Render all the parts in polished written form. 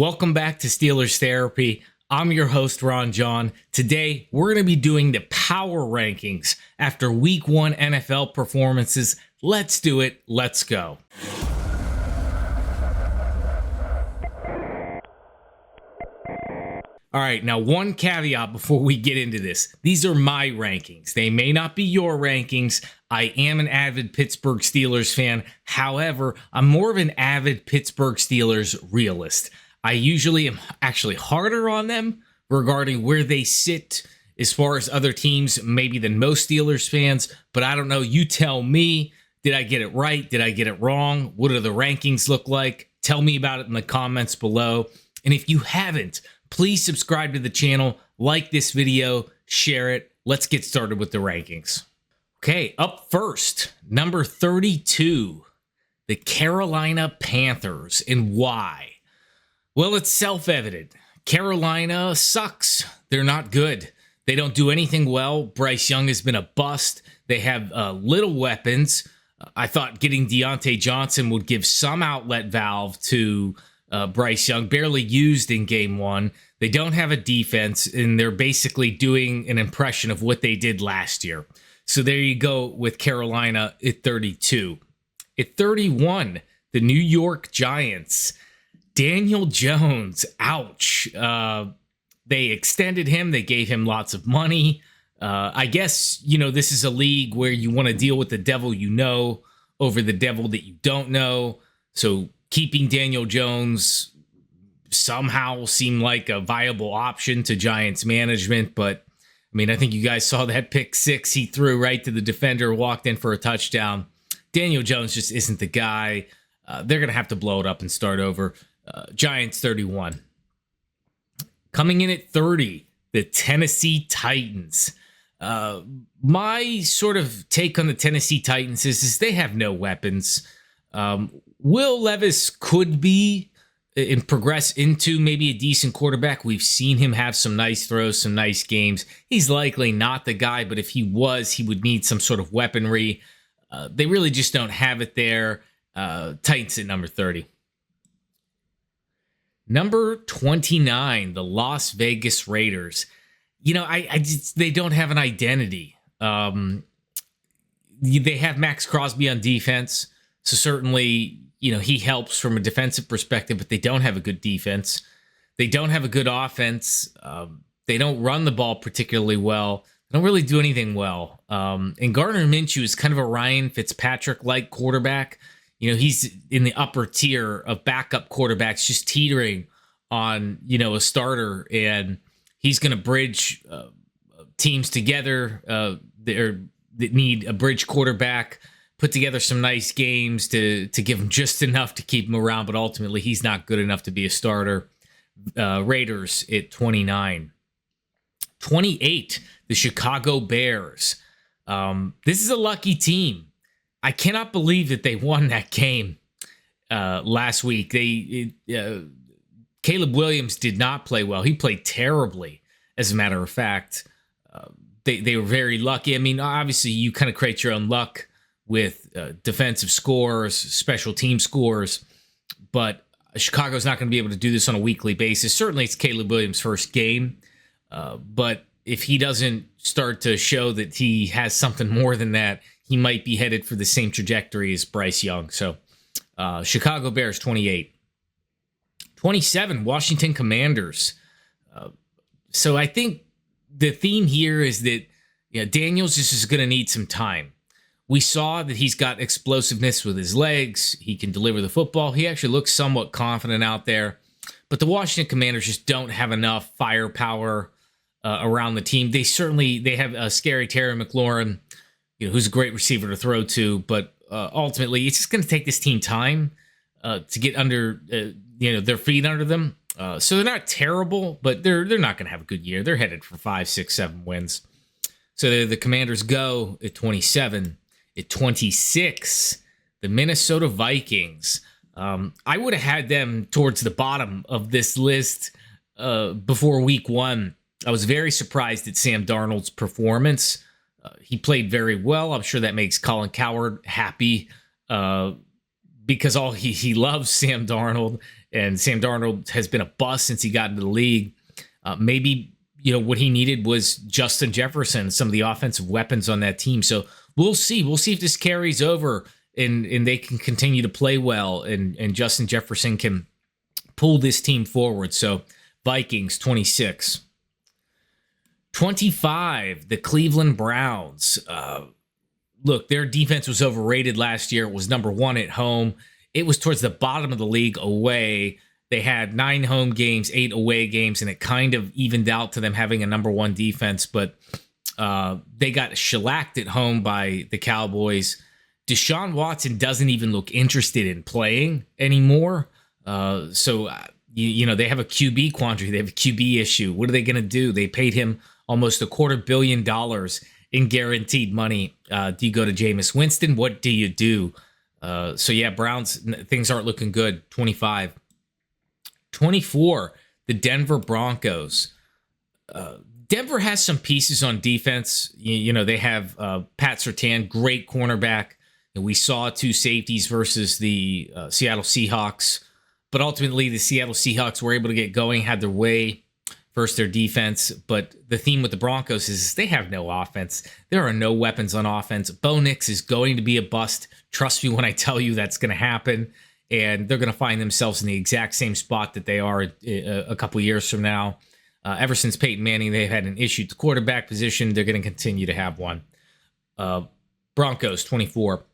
Welcome back to Steelers Therapy. I'm your host, Ron John. Today, we're going to be doing the power rankings after Week 1 NFL performances. Let's do it. Let's go. All right, now one caveat before we get into this. These are my rankings. They may not be your rankings. I am an avid Pittsburgh Steelers fan. However, I'm more of an avid Pittsburgh Steelers realist. I usually am actually harder on them regarding where they sit as far as other teams, maybe than most Steelers fans. But I don't know. You tell me, did I get it right? Did I get it wrong? What do the rankings look like? Tell me about it in the comments below. And if you haven't, please subscribe to the channel, like this video, share it. Let's get started with the rankings. Okay, up first, number 32, the Carolina Panthers. And why? Well, it's self-evident. Carolina sucks. They're not good. They don't do anything well. Bryce Young has been a bust. They have little weapons. I thought getting Deontay Johnson would give some outlet valve to Bryce Young, barely used in game 1. They don't have a defense, and they're basically doing an impression of what they did last year. So there you go with Carolina at 32. At 31, the New York Giants. Daniel Jones, ouch. They extended him. They gave him lots of money. I guess, this is a league where you want to deal with the devil you know over the devil that you don't know. So keeping Daniel Jones somehow seemed like a viable option to Giants management. But, I think you guys saw that pick 6 he threw right to the defender, walked in for a touchdown. Daniel Jones just isn't the guy. They're going to have to blow it up and start over. Giants 31. Coming in at 30, the Tennessee Titans. My sort of take on the Tennessee Titans is they have no weapons. Will Levis could be and progress into maybe a decent quarterback. We've seen him have some nice throws, some nice games. He's likely not the guy, but if he was, he would need some sort of weaponry. They really just don't have it there. Titans at number 30. Number 29, the Las Vegas Raiders. They don't have an identity. They have Max Crosby on defense, so certainly, he helps from a defensive perspective, but they don't have a good defense. They don't have a good offense. They don't run the ball particularly well. They don't really do anything well. And Gardner Minshew is kind of a Ryan Fitzpatrick-like quarterback. He's in the upper tier of backup quarterbacks, just teetering on, a starter, and he's going to bridge teams together that need a bridge quarterback, put together some nice games to give him just enough to keep him around, but ultimately he's not good enough to be a starter. Raiders at 29. 28, the Chicago Bears. This is a lucky team. I cannot believe that they won that game last week. Caleb Williams did not play well. He played terribly, as a matter of fact. They were very lucky. Obviously, you kind of create your own luck with defensive scores, special team scores, but Chicago's not going to be able to do this on a weekly basis. Certainly, it's Caleb Williams' first game, but if he doesn't start to show that he has something more than that, he might be headed for the same trajectory as Bryce Young. So, Chicago Bears, 28. 27, Washington Commanders. So I think the theme here is that Daniels just is going to need some time. We saw that he's got explosiveness with his legs. He can deliver the football. He actually looks somewhat confident out there. But the Washington Commanders just don't have enough firepower around the team. They have a scary Terry McLaurin, who's a great receiver to throw to. But ultimately, it's just going to take this team time to get under their feet under them. So they're not terrible, but they're not going to have a good year. They're headed for 5, 6, 7 wins. So the Commanders go at 27. At 26, the Minnesota Vikings. I would have had them towards the bottom of this list before week 1. I was very surprised at Sam Darnold's performance. He played very well. I'm sure that makes Colin Cowherd happy because he loves Sam Darnold and Sam Darnold has been a bust since he got into the league. Maybe, what he needed was Justin Jefferson, some of the offensive weapons on that team. So we'll see. We'll see if this carries over and they can continue to play well and Justin Jefferson can pull this team forward. So Vikings 26. 25, the Cleveland Browns. Look, their defense was overrated last year. It was number 1 at home. It was towards the bottom of the league away. They had 9 home games, 8 away games, and it kind of evened out to them having a number 1 defense. But they got shellacked at home by the Cowboys. Deshaun Watson doesn't even look interested in playing anymore. So they have a QB quandary. They have a QB issue. What are they going to do? They paid him almost $250 million in guaranteed money. Do you go to Jameis Winston? What do you do? Browns, things aren't looking good. 25. 24, the Denver Broncos. Denver has some pieces on defense. They have Pat Surtain, great cornerback. And we saw 2 safeties versus the Seattle Seahawks. But ultimately, the Seattle Seahawks were able to get going, had their way versus their defense. But the theme with the Broncos is they have no offense. There are no weapons on offense. Bo Nix is going to be a bust. Trust me when I tell you that's going to happen. And they're going to find themselves in the exact same spot that they are a couple years from now. Ever since Peyton Manning, they've had an issue at the quarterback position. They're going to continue to have one. Broncos, 24.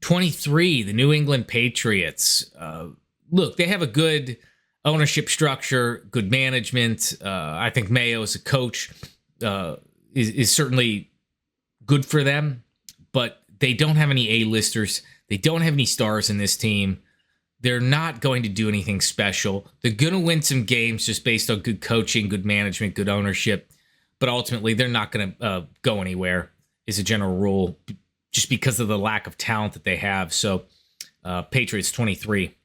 23, the New England Patriots. Look, they have a good ownership structure, good management. I think Mayo as a coach is certainly good for them, but they don't have any A-listers. They don't have any stars in this team. They're not going to do anything special. They're going to win some games just based on good coaching, good management, good ownership, but ultimately they're not going to go anywhere is a general rule just because of the lack of talent that they have. So Patriots 23.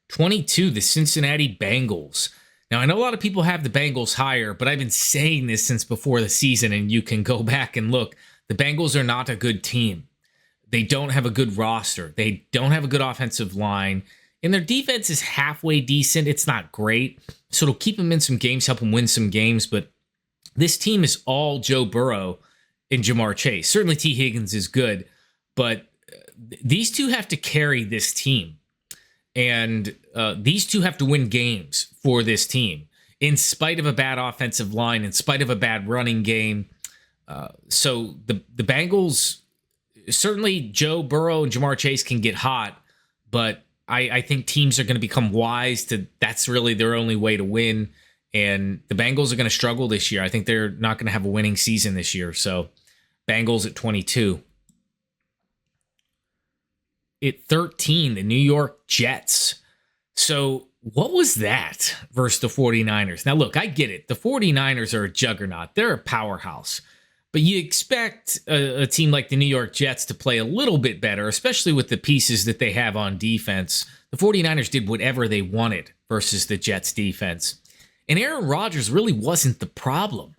22, the Cincinnati Bengals. Now, I know a lot of people have the Bengals higher, but I've been saying this since before the season, and you can go back and look. The Bengals are not a good team. They don't have a good roster. They don't have a good offensive line. And their defense is halfway decent. It's not great. So it'll keep them in some games, help them win some games. But this team is all Joe Burrow and Jamar Chase. Certainly T. Higgins is good, but these two have to carry this team. And these two have to win games for this team, in spite of a bad offensive line, in spite of a bad running game. So the Bengals, certainly Joe Burrow and Jamar Chase can get hot, but I think teams are going to become wise to that's really their only way to win. And the Bengals are going to struggle this year. I think they're not going to have a winning season this year. So Bengals at 22. At 13, the New York Jets. So what was that versus the 49ers? Now, look, I get it. The 49ers are a juggernaut. They're a powerhouse. But you expect a team like the New York Jets to play a little bit better, especially with the pieces that they have on defense. The 49ers did whatever they wanted versus the Jets defense. And Aaron Rodgers really wasn't the problem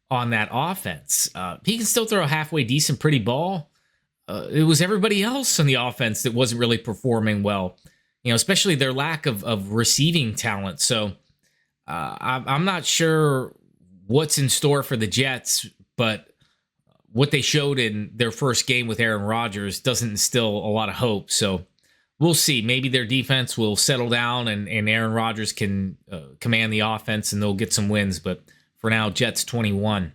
on that offense. He can still throw a halfway decent, pretty ball. It was everybody else on the offense that wasn't really performing well, especially their lack of receiving talent. So I'm not sure what's in store for the Jets, but what they showed in their first game with Aaron Rodgers doesn't instill a lot of hope. So we'll see. Maybe their defense will settle down and Aaron Rodgers can command the offense and they'll get some wins. But for now, Jets 21.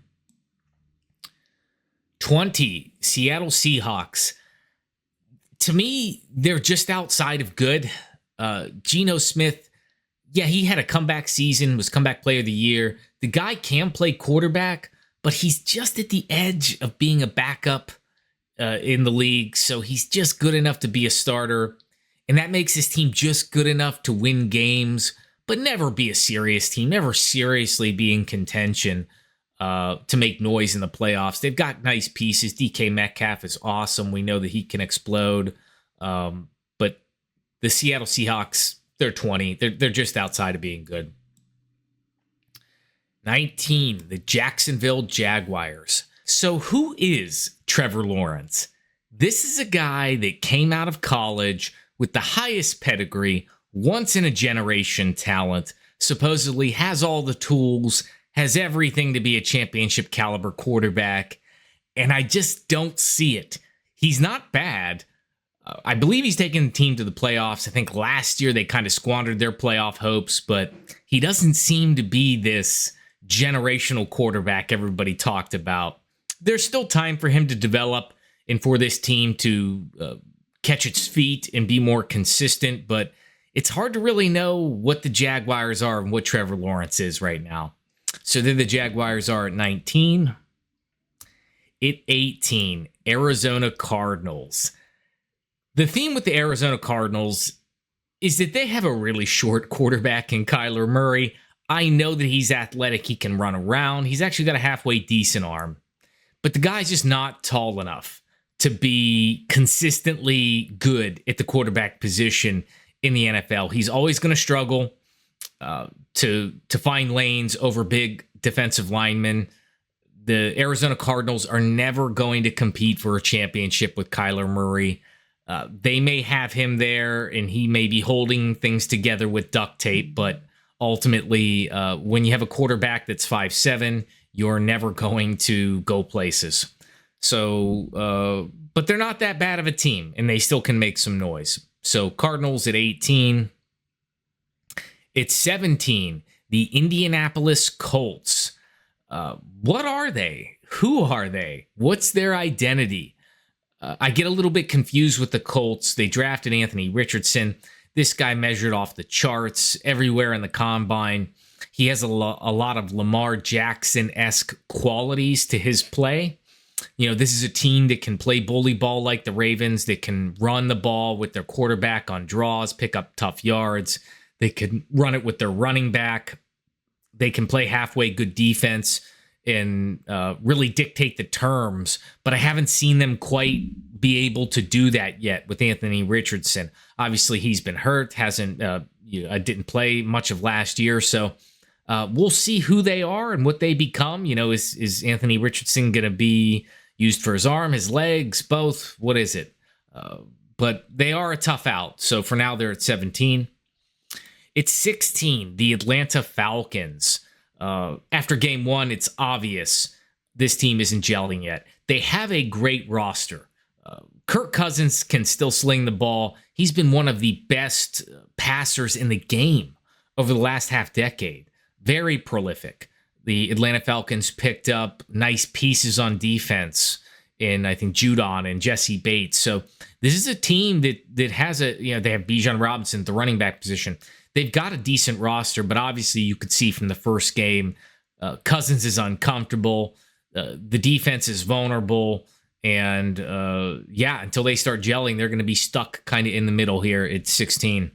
20, Seattle Seahawks. To me, they're just outside of good. Geno Smith, yeah, he had a comeback season, was comeback player of the year. The guy can play quarterback, but he's just at the edge of being a backup in the league. So he's just good enough to be a starter. And that makes his team just good enough to win games, but never be a serious team, never seriously be in contention to make noise in the playoffs. They've got nice pieces. DK Metcalf is awesome. We know that he can explode. But the Seattle Seahawks, they're 20. They're just outside of being good. 19, the Jacksonville Jaguars. So who is Trevor Lawrence? This is a guy that came out of college, with the highest pedigree, once in a generation talent, supposedly has all the tools, has everything to be a championship caliber quarterback, and I just don't see it. He's not bad. I believe he's taken the team to the playoffs. I think last year they kind of squandered their playoff hopes, but he doesn't seem to be this generational quarterback everybody talked about. There's still time for him to develop and for this team to catch its feet and be more consistent, but it's hard to really know what the Jaguars are and what Trevor Lawrence is right now. So then the Jaguars are at 19. At 18, Arizona Cardinals. The theme with the Arizona Cardinals is that they have a really short quarterback in Kyler Murray. I know that he's athletic. He can run around. He's actually got a halfway decent arm. But the guy's just not tall enough to be consistently good at the quarterback position in the NFL. He's always going to struggle to find lanes over big defensive linemen. The Arizona Cardinals are never going to compete for a championship with Kyler Murray. They may have him there, and he may be holding things together with duct tape, but ultimately, when you have a quarterback that's 5'7", you're never going to go places. So, but they're not that bad of a team, and they still can make some noise. So Cardinals at 18. At 17, the Indianapolis Colts. What are they? Who are they? What's their identity? I get a little bit confused with the Colts. They drafted Anthony Richardson. This guy measured off the charts everywhere in the combine. He has a lot of Lamar Jackson-esque qualities to his play. You know, this is a team that can play bully ball like the Ravens. That can run the ball with their quarterback on draws, pick up tough yards. They can run it with their running back. They can play halfway good defense and really dictate the terms, but I haven't seen them quite be able to do that yet with Anthony Richardson. Obviously, he's been hurt, didn't play much of last year, so we'll see who they are and what they become. You know, is Anthony Richardson going to be used for his arm, his legs, both? What is it? But they are a tough out, so for now they're at 17. It's 16, the Atlanta Falcons. After game one, it's obvious this team isn't gelling yet. They have a great roster. Kirk Cousins can still sling the ball. He's been one of the best passers in the game over the last half decade. Very prolific. The Atlanta Falcons picked up nice pieces on defense in, I think, Judon and Jesse Bates. So this is a team that has they have Bijan Robinson at the running back position. They've got a decent roster, but obviously you could see from the first game, Cousins is uncomfortable. The defense is vulnerable. And until they start gelling, they're going to be stuck kind of in the middle here at 16.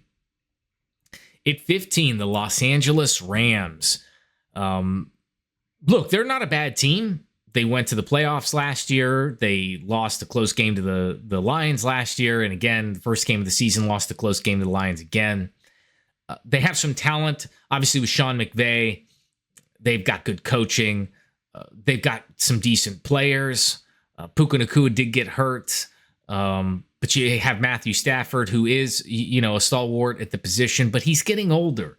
At 15, the Los Angeles Rams. Look, they're not a bad team. They went to the playoffs last year. They lost a close game to the Lions last year. And again, the first game of the season, lost a close game to the Lions again. They have some talent, obviously, with Sean McVay. They've got good coaching. They've got some decent players. Puka Nacua did get hurt. But you have Matthew Stafford, who is, a stalwart at the position, but he's getting older.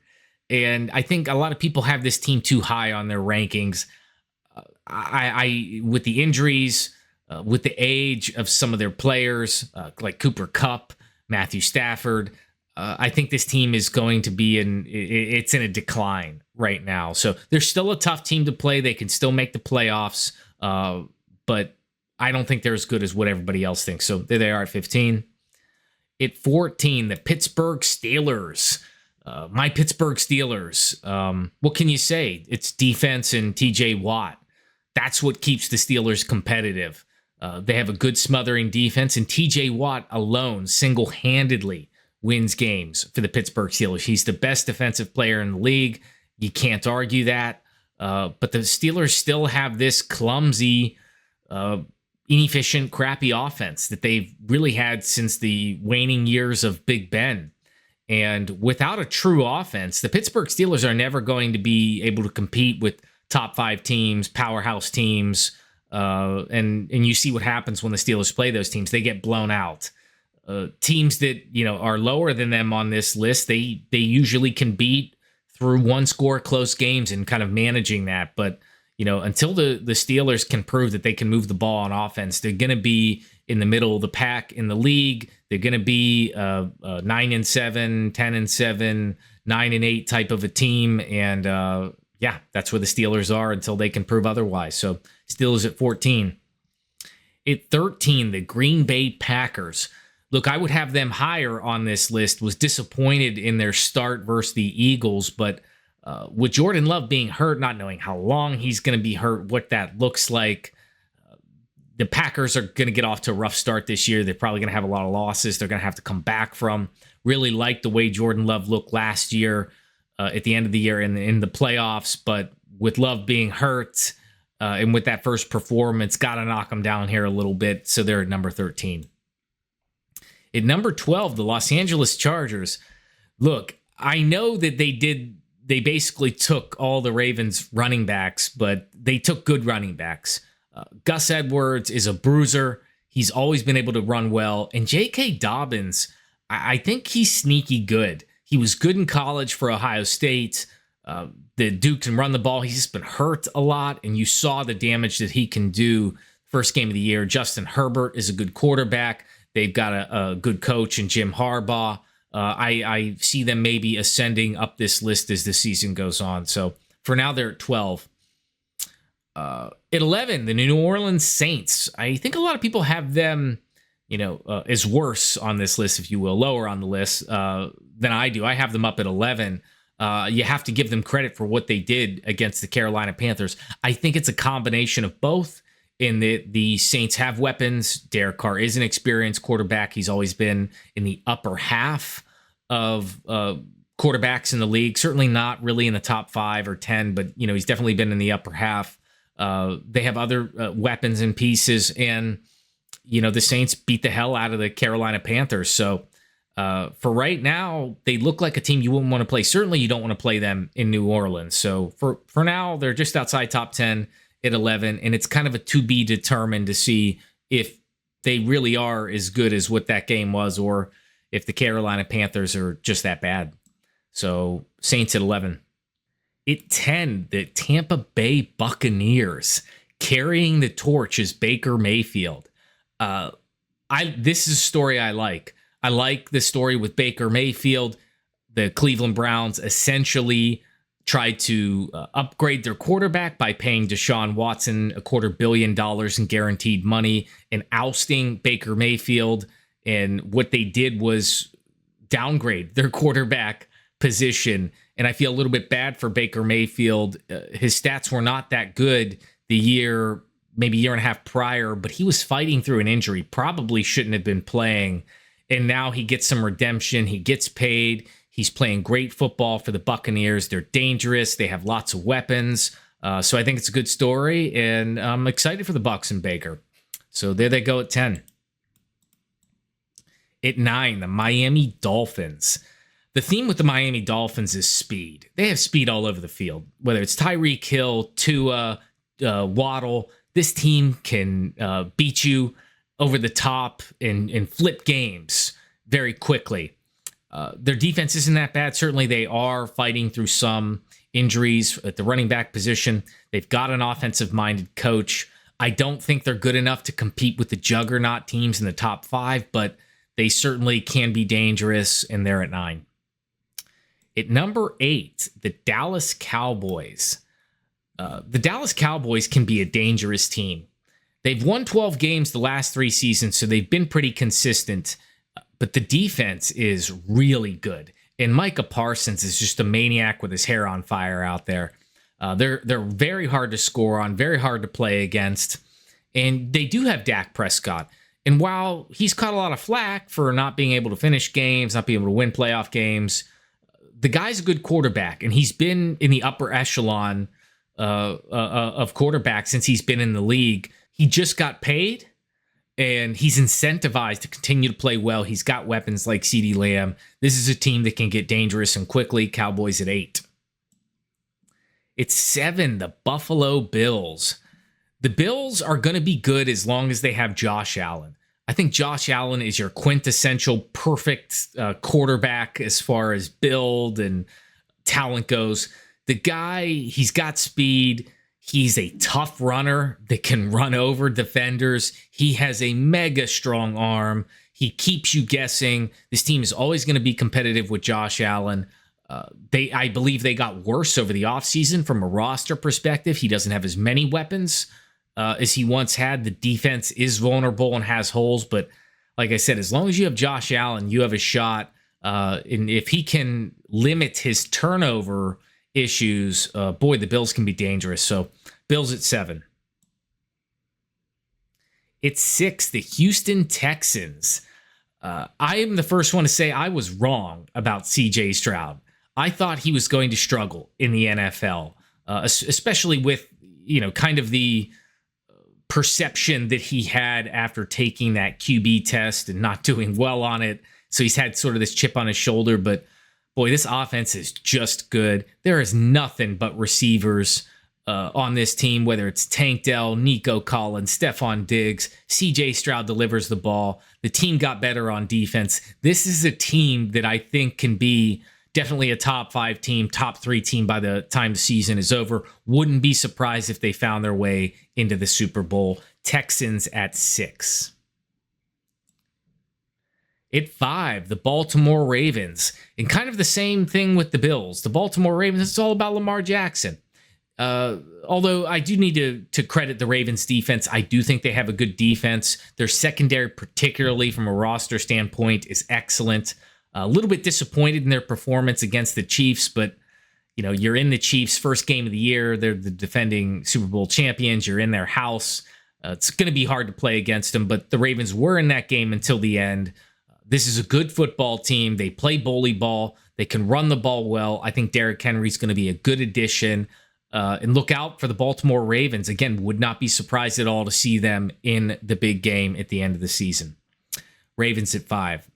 And I think a lot of people have this team too high on their rankings. I with the injuries, with the age of some of their players, like Cooper Kupp, Matthew Stafford, I think this team is going to be it's in a decline right now. So they're still a tough team to play. They can still make the playoffs, but I don't think they're as good as what everybody else thinks. So there they are at 15. At 14, the Pittsburgh Steelers. My Pittsburgh Steelers. What can you say? It's defense and TJ Watt. That's what keeps the Steelers competitive. They have a good smothering defense, and TJ Watt alone, single-handedly, wins games for the Pittsburgh Steelers. He's the best defensive player in the league. You can't argue that. But the Steelers still have this clumsy, inefficient, crappy offense that they've really had since the waning years of Big Ben. And without a true offense, the Pittsburgh Steelers are never going to be able to compete with top 5 teams, powerhouse teams. And you see what happens when the Steelers play those teams. They get blown out. teams that are lower than them on this list, they usually can beat through one score close games and kind of managing that. But until the Steelers can prove that they can move the ball on offense, they're going to be in the middle of the pack in the league. They're going to be 9-7, 10-7, 9-8 type of a team, and that's where the Steelers are until they can prove otherwise. So Steelers at 14. At 13, the Green Bay Packers. Look, I would have them higher on this list. Was disappointed in their start versus the Eagles, but with Jordan Love being hurt, not knowing how long he's going to be hurt, what that looks like, the Packers are going to get off to a rough start this year. They're probably going to have a lot of losses they're going to have to come back from. Really like the way Jordan Love looked last year at the end of the year in the playoffs, but with Love being hurt and with that first performance, got to knock them down here a little bit. So they're at number 13. At number 12, the Los Angeles Chargers. Look, I know that they basically took all the Ravens running backs, but they took good running backs. Gus Edwards is a bruiser. He's always been able to run well. And J.K. Dobbins, I think he's sneaky good. He was good in college for Ohio State. The dude can run the ball. He's just been hurt a lot, and you saw the damage that he can do first game of the year. Justin Herbert is a good quarterback. They've got a good coach in Jim Harbaugh. I see them maybe ascending up this list as the season goes on. So for now, they're at 12. At 11, the New Orleans Saints. I think a lot of people have them, as worse on this list, if you will, lower on the list than I do. I have them up at 11. You have to give them credit for what they did against the Carolina Panthers. I think it's a combination of both. In the Saints have weapons. Derek Carr is an experienced quarterback. He's always been in the upper half of quarterbacks in the league. Certainly not really in the top 5 or 10, but he's definitely been in the upper half. They have other weapons and pieces, and the Saints beat the hell out of the Carolina Panthers. So for right now, they look like a team you wouldn't want to play. Certainly, you don't want to play them in New Orleans. So for now, they're just outside top 10. At 11, and it's kind of a to be determined to see if they really are as good as what that game was, or if the Carolina Panthers are just that bad. So Saints at 11. At 10, the Tampa Bay Buccaneers carrying the torch is Baker Mayfield. This is a story I like. I like the story with Baker Mayfield. The Cleveland Browns essentially tried to upgrade their quarterback by paying Deshaun Watson $250 million in guaranteed money and ousting Baker Mayfield. And what they did was downgrade their quarterback position. And I feel a little bit bad for Baker Mayfield. His stats were not that good the year, maybe year and a half prior, but he was fighting through an injury, probably shouldn't have been playing. And now he gets some redemption. He gets paid. He's playing great football for the Buccaneers. They're dangerous. They have lots of weapons. So I think it's a good story, and I'm excited for the Bucs and Baker. So there they go at 10. At 9, the Miami Dolphins. The theme with the Miami Dolphins is speed. They have speed all over the field, whether it's Tyreek Hill, Tua, Waddle. This team can beat you over the top and flip games very quickly. Their defense isn't that bad. Certainly they are fighting through some injuries at the running back position. They've got an offensive-minded coach. I don't think they're good enough to compete with the juggernaut teams in the top 5, but they certainly can be dangerous, and they're at 9. At number 8, the Dallas Cowboys. The Dallas Cowboys can be a dangerous team. They've won 12 games the last 3 seasons, so they've been pretty consistent. But the defense is really good. And Micah Parsons is just a maniac with his hair on fire out there. They're very hard to score on, very hard to play against. And they do have Dak Prescott. And while he's caught a lot of flack for not being able to finish games, not being able to win playoff games, the guy's a good quarterback. And he's been in the upper echelon of quarterbacks since he's been in the league. He just got paid. And he's incentivized to continue to play well. He's got weapons like CeeDee Lamb. This is a team that can get dangerous and quickly. Cowboys at 8. It's 7, the Buffalo Bills. The Bills are going to be good as long as they have Josh Allen. I think Josh Allen is your quintessential perfect quarterback as far as build and talent goes. The guy, he's got speed. He's a tough runner that can run over defenders. He has a mega strong arm. He keeps you guessing. This team is always going to be competitive with Josh Allen. I believe they got worse over the offseason from a roster perspective. He doesn't have as many weapons as he once had. The defense is vulnerable and has holes, but like I said, as long as you have Josh Allen, you have a shot. And if he can limit his turnover issues, boy, the Bills can be dangerous. So Bills at 7. It's 6, the Houston Texans. I am the first one to say I was wrong about CJ Stroud. I thought he was going to struggle in the NFL, especially with, kind of the perception that he had after taking that QB test and not doing well on it. So he's had sort of this chip on his shoulder, but boy, this offense is just good. There is nothing but receivers on this team, whether it's Tank Dell, Nico Collins, Stephon Diggs, CJ Stroud delivers the ball. The team got better on defense. This is a team that I think can be definitely a top 5 team, top 3 team by the time the season is over. Wouldn't be surprised if they found their way into the Super Bowl. Texans at 6. At 5, the Baltimore Ravens. And kind of the same thing with the Bills. The Baltimore Ravens, it's all about Lamar Jackson. Although I do need to credit the Ravens defense. I do think they have a good defense. Their secondary, particularly from a roster standpoint, is excellent. A little bit disappointed in their performance against the Chiefs, but you're in the Chiefs' first game of the year. They're the defending Super Bowl champions. You're in their house. It's going to be hard to play against them, but the Ravens were in that game until the end. This is a good football team. They play bully ball. They can run the ball well. I think Derrick Henry's going to be a good addition. And look out for the Baltimore Ravens. Again, would not be surprised at all to see them in the big game at the end of the season. Ravens at 5.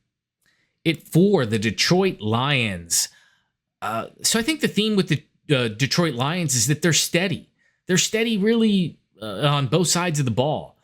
At 4, the Detroit Lions. So I think the theme with the Detroit Lions is that they're steady. They're steady really on both sides of the ball.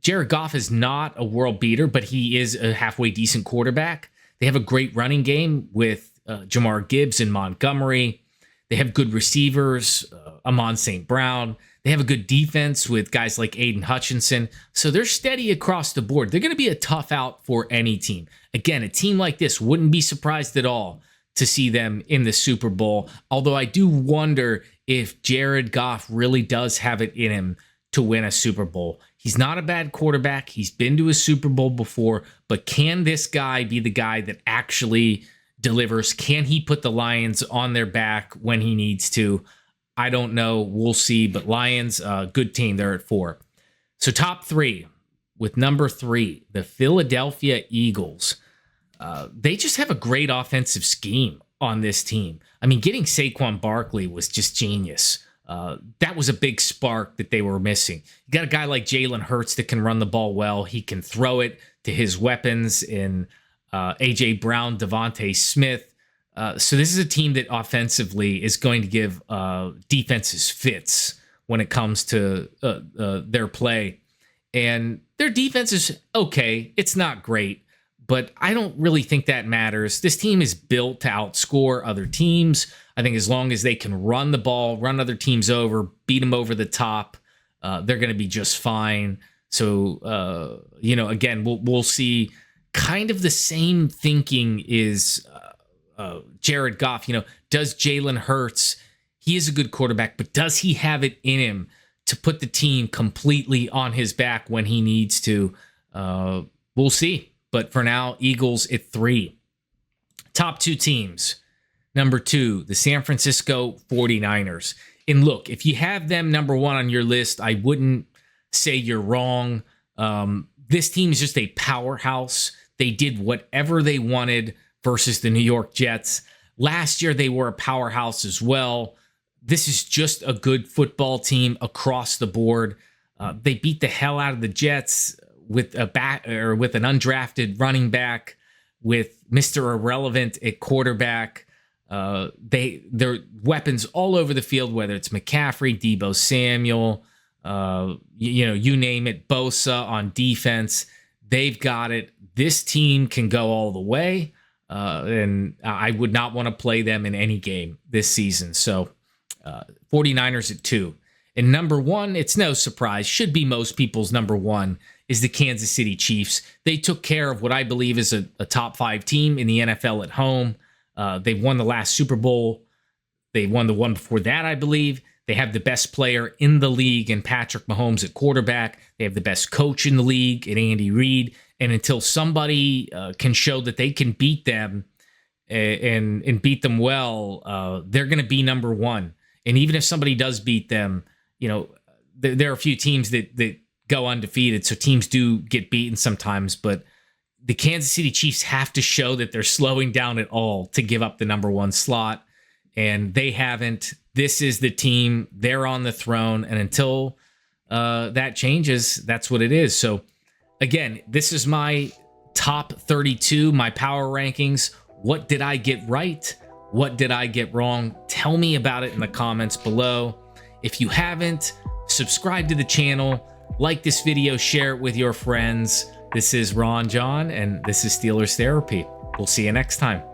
Jared Goff is not a world beater, but he is a halfway decent quarterback. They have a great running game with Jamar Gibbs and Montgomery. They have good receivers, Amon St. Brown. They have a good defense with guys like Aiden Hutchinson. So they're steady across the board. They're going to be a tough out for any team. Again, a team like this wouldn't be surprised at all to see them in the Super Bowl. Although I do wonder if Jared Goff really does have it in him to win a Super Bowl. He's not a bad quarterback. He's been to a Super Bowl before. But can this guy be the guy that actually delivers? Can he put the Lions on their back when he needs to? I don't know. We'll see. But Lions, good team. They're at 4. So top 3, with number 3, the Philadelphia Eagles. They just have a great offensive scheme on this team. I mean, getting Saquon Barkley was just genius. That was a big spark that they were missing. You got a guy like Jalen Hurts that can run the ball well. He can throw it to his weapons in A.J. Brown, Devontae Smith. So this is a team that offensively is going to give defenses fits when it comes to their play. And their defense is okay. It's not great, but I don't really think that matters. This team is built to outscore other teams. I think as long as they can run the ball, run other teams over, beat them over the top, they're going to be just fine. So, again, we'll see. Kind of the same thinking is Jared Goff. Does Jalen Hurts, he is a good quarterback, but does he have it in him to put the team completely on his back when he needs to? We'll see. But for now, Eagles at 3. Top 2 teams. Number 2, the San Francisco 49ers. And look, if you have them number 1 on your list, I wouldn't say you're wrong. This team is just a powerhouse. They did whatever they wanted versus the New York Jets. Last year, they were a powerhouse as well. This is just a good football team across the board. They beat the hell out of the Jets with an undrafted running back, with Mr. Irrelevant at quarterback. Their weapons all over the field, whether it's McCaffrey, Deebo Samuel, you name it, Bosa on defense. They've got it. This team can go all the way. And I would not want to play them in any game this season. So 49ers at 2. And number 1, it's no surprise, should be most people's number 1, is the Kansas City Chiefs. They took care of what I believe is a top 5 team in the NFL at home. They won the last Super Bowl. They won the one before that, I believe. They have the best player in the league in Patrick Mahomes at quarterback. They have the best coach in the league in Andy Reid. And until somebody can show that they can beat them and beat them well, they're going to be number 1. And even if somebody does beat them, there are a few teams that go undefeated, so teams do get beaten sometimes. But the Kansas City Chiefs have to show that they're slowing down at all to give up the number 1 slot. And they haven't. This is the team. They're on the throne. And until that changes, that's what it is. So, again, this is my top 32, my power rankings. What did I get right? What did I get wrong? Tell me about it in the comments below. If you haven't, subscribe to the channel, like this video, share it with your friends. This is Ron John, and this is Steelers Therapy. We'll see you next time.